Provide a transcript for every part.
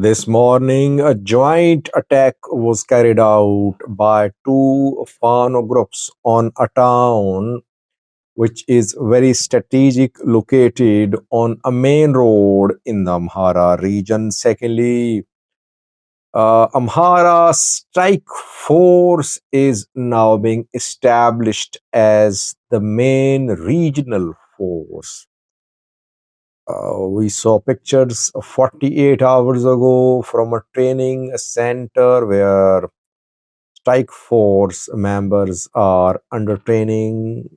This morning, a joint attack was carried out by two Fano groups on a town which is very strategic, located on a main road in the Amhara region. Secondly, Amhara strike force is now being established as the main regional force. We saw pictures 48 hours ago from a training center where strike force members are under training.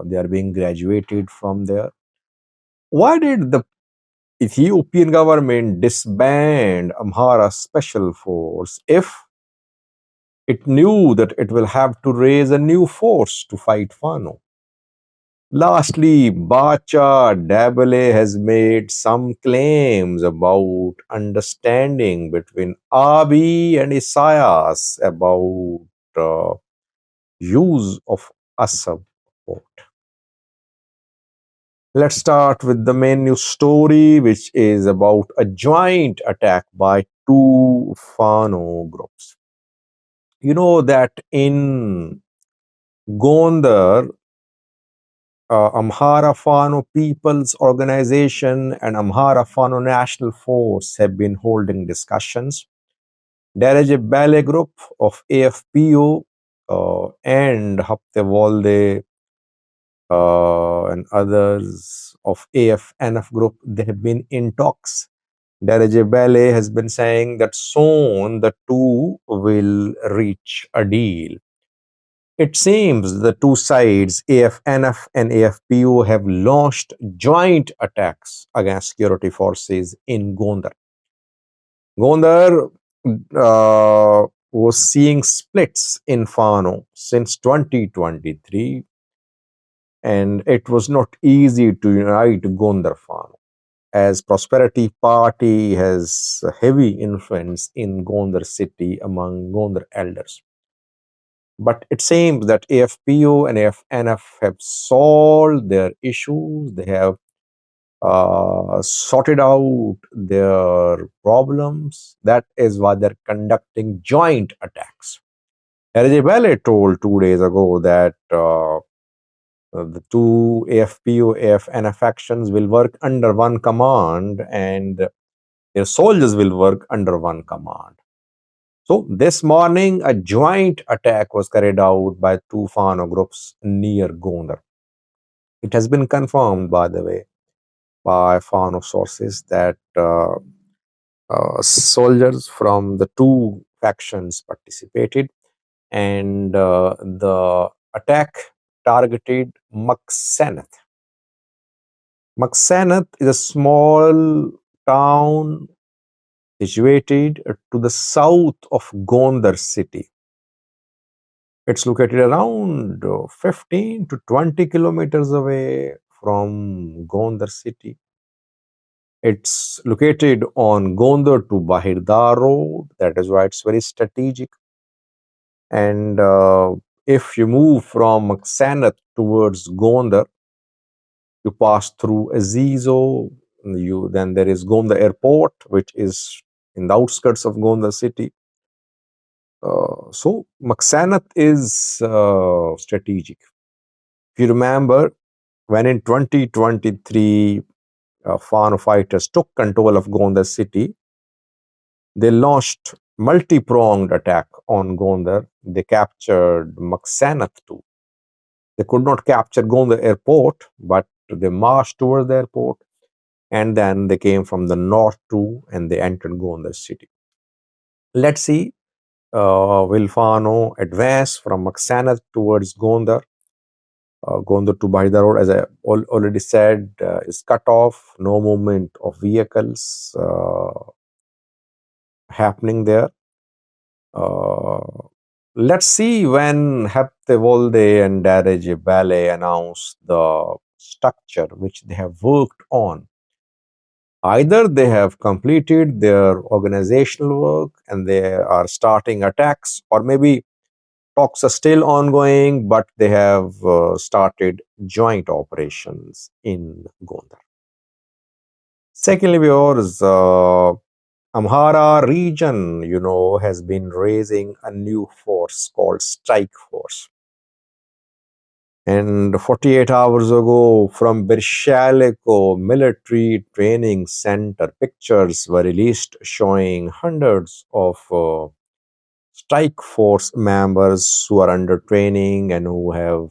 They are being graduated from there. Why did the Ethiopian government disband Amhara special force if it knew that it will have to raise a new force to fight Fano? Lastly, Bacha Debele has made some claims about understanding between Abiy and Isaias about use of Assab port. Let's start with the main news story, which is about a joint attack by two Fano groups. You know that in Gondar, Amhara Fano People's Organization and Amhara Fano National Force have been holding discussions. There is a ballet group of AFPO and Haptevolde and others of AFNF group. They have been in talks. Derajé Bele has been saying that soon the two will reach a deal. It seems the two sides, AFNF and AFPO, have launched joint attacks against security forces in Gondar. Gondar was seeing splits in Fano since 2023, and it was not easy to unite Gondar Fano, as Prosperity Party has a heavy influence in Gondar city among Gondar elders. But it seems that AFPO and AFNF have solved their issues. They have sorted out their problems. That is why they're conducting joint attacks. Erjebele told 2 days ago that the two AFPO, AFNF factions will work under one command and their soldiers will work under one command. So this morning, a joint attack was carried out by two Fano groups near Gondar. It has been confirmed, by the way, by Fano sources that soldiers from the two factions participated, and the attack targeted Maksanath. Maksanath is a small town situated to the south of Gondar city. It's located around 15 to 20 kilometers away from Gondar city. It's located on Gondar to Bahirdar road. That is why it's very strategic. And if you move from Maksanath towards Gondar, you pass through Azizo. Then there is Gondar Airport, which is in the outskirts of Gondar city. So Maksanath is strategic. If you remember, when in 2023 Fano fighters took control of Gondar city, they launched multi-pronged attack on Gondar. They captured Maksanath too. They could not capture Gondar airport, but they marched towards the airport, and then they came from the north too, and they entered Gondar city. Let's see, will Fano advance from Maksanath towards Gondar? Gondar to Bahida Road, as I already said, is cut off. No movement of vehicles happening there. Let's see when Heptevolde and Derajé Bele announce the structure which they have worked on. Either they have completed their organizational work and they are starting attacks, or maybe talks are still ongoing, but they have started joint operations in Gondar. Secondly, viewers, Amhara region, has been raising a new force called Strike Force. And 48 hours ago, from Birshaliko Military Training Center, pictures were released showing hundreds of strike force members who are under training and who have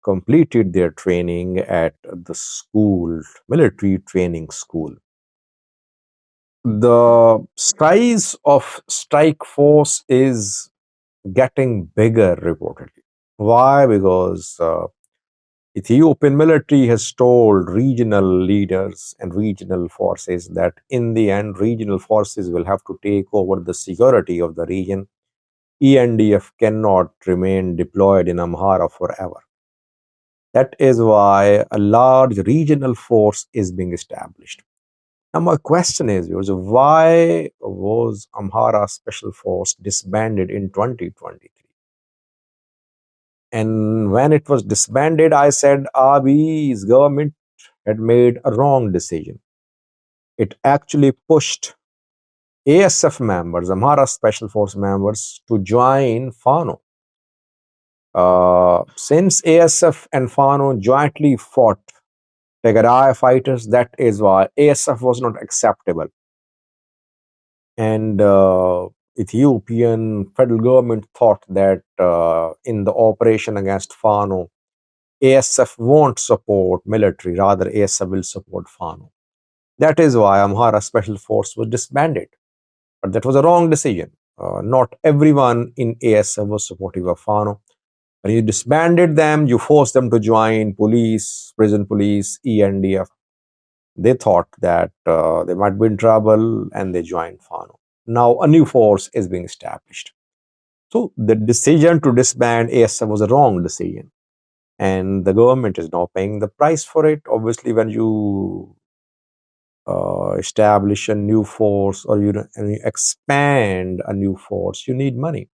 completed their training at the school, military training school. The size of strike force is getting bigger reportedly. Why? Because Ethiopian military has told regional leaders and regional forces that in the end, regional forces will have to take over the security of the region. ENDF cannot remain deployed in Amhara forever. That is why a large regional force is being established. Now, my question is, why was Amhara Special Force disbanded in 2023? And when it was disbanded, I said Abiy's government had made a wrong decision. It actually pushed ASF members, Amhara Special Force members, to join Fano. Since ASF and Fano jointly fought Tigray fighters, that is why ASF was not acceptable. And Ethiopian federal government thought that in the operation against Fano, ASF won't support military, rather ASF will support Fano. That is why Amhara Special Force was disbanded. But that was a wrong decision. Not everyone in ASF was supportive of Fano. When you disbanded them, you forced them to join police, prison police, ENDF. They thought that they might be in trouble and they joined Fano. Now a new force is being established. So the decision to disband ASF was a wrong decision. And the government is now paying the price for it. Obviously, when you establish a new force or and you expand a new force, you need money.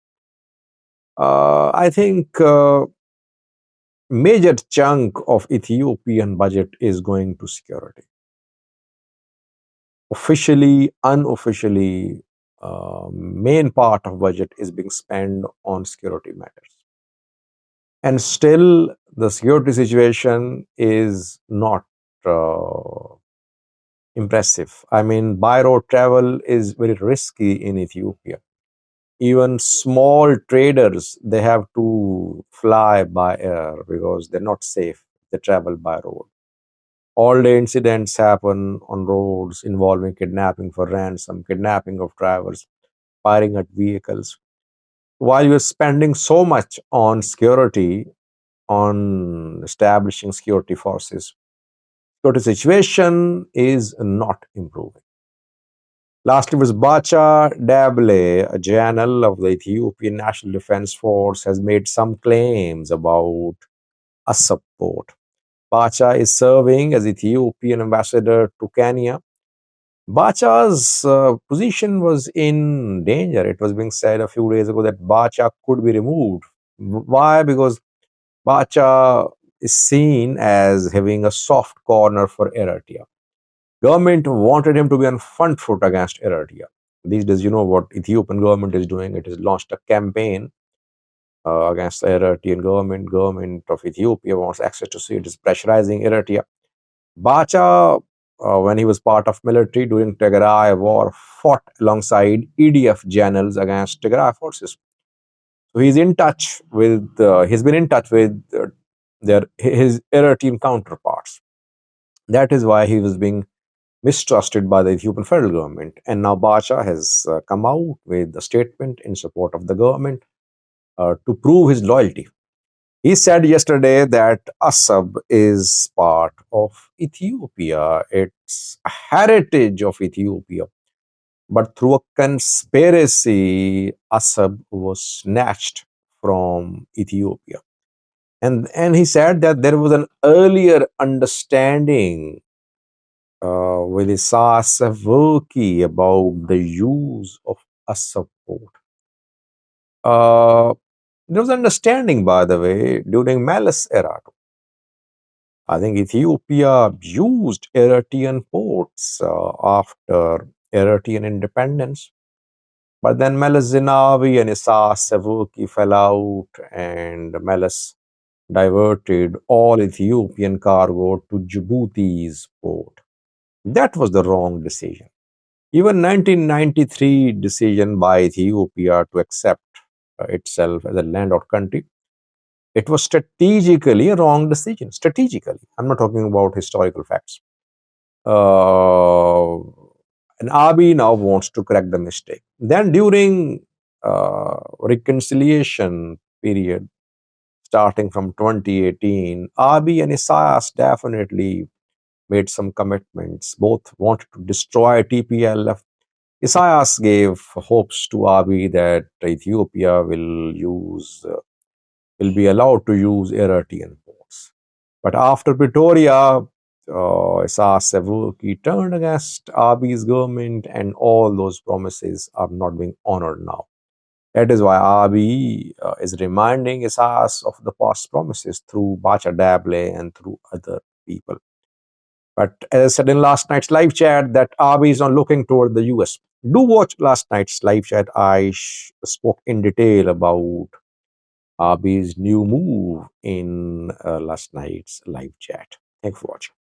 I think major chunk of Ethiopian budget is going to security. Officially, unofficially, main part of budget is being spent on security matters. And still, the security situation is not impressive. I mean, by road travel is very risky in Ethiopia. Even small traders, they have to fly by air because they're not safe. They travel by road. All the incidents happen on roads involving kidnapping for ransom, kidnapping of drivers, firing at vehicles. While you're spending so much on security, on establishing security forces, security situation is not improving. Lastly was Bacha Debele, a general of the Ethiopian National Defense Force, has made some claims about Assab port. Bacha is serving as Ethiopian ambassador to Kenya. Bacha's position was in danger. It was being said a few days ago that Bacha could be removed. Why? Because Bacha is seen as having a soft corner for Eritrea. Government wanted him to be on front foot against Eritrea. These days, you know what Ethiopian government is doing. It has launched a campaign against the Eritrean government. Government of Ethiopia wants access to sea. It is pressurizing Eritrea. Bacha, when he was part of military during Tigray war, fought alongside EDF generals against Tigray forces. So he's in touch with. He's been in touch with his Eritrean counterparts. That is why he was being mistrusted by the Ethiopian federal government. And now Bacha has come out with a statement in support of the government to prove his loyalty. He said yesterday that Assab is part of Ethiopia. It's a heritage of Ethiopia. But through a conspiracy, Assab was snatched from Ethiopia. And he said that there was an earlier understanding with Isaiah Savoki about the use of a support. There was understanding, by the way, during Malice era. I think Ethiopia used Eritrean ports after Eritrean independence. But then Meles Zenawi and Isaias Afwerki fell out, and Meles diverted all Ethiopian cargo to Djibouti's port. That was the wrong decision. Even 1993 decision by Ethiopia to accept itself as a landlocked country, it was strategically a wrong decision. Strategically, I'm not talking about historical facts. Uh, and Abiy now wants to correct the mistake. Then during reconciliation period, starting from 2018, Abiy and Isaias definitely made some commitments. Both wanted to destroy TPLF. Isaias gave hopes to Abiy that Ethiopia will be allowed to use Eritrean ports. But after Pretoria, Isaias Afwerki turned against Abiy's government, and all those promises are not being honored now. That is why Abiy is reminding Isaias of the past promises through Bacha Debele and through other people. But as I said in last night's live chat, that Abiy is not looking toward the US. Do watch last night's live chat. I spoke in detail about Abiy's new move in last night's live chat. Thanks for watching.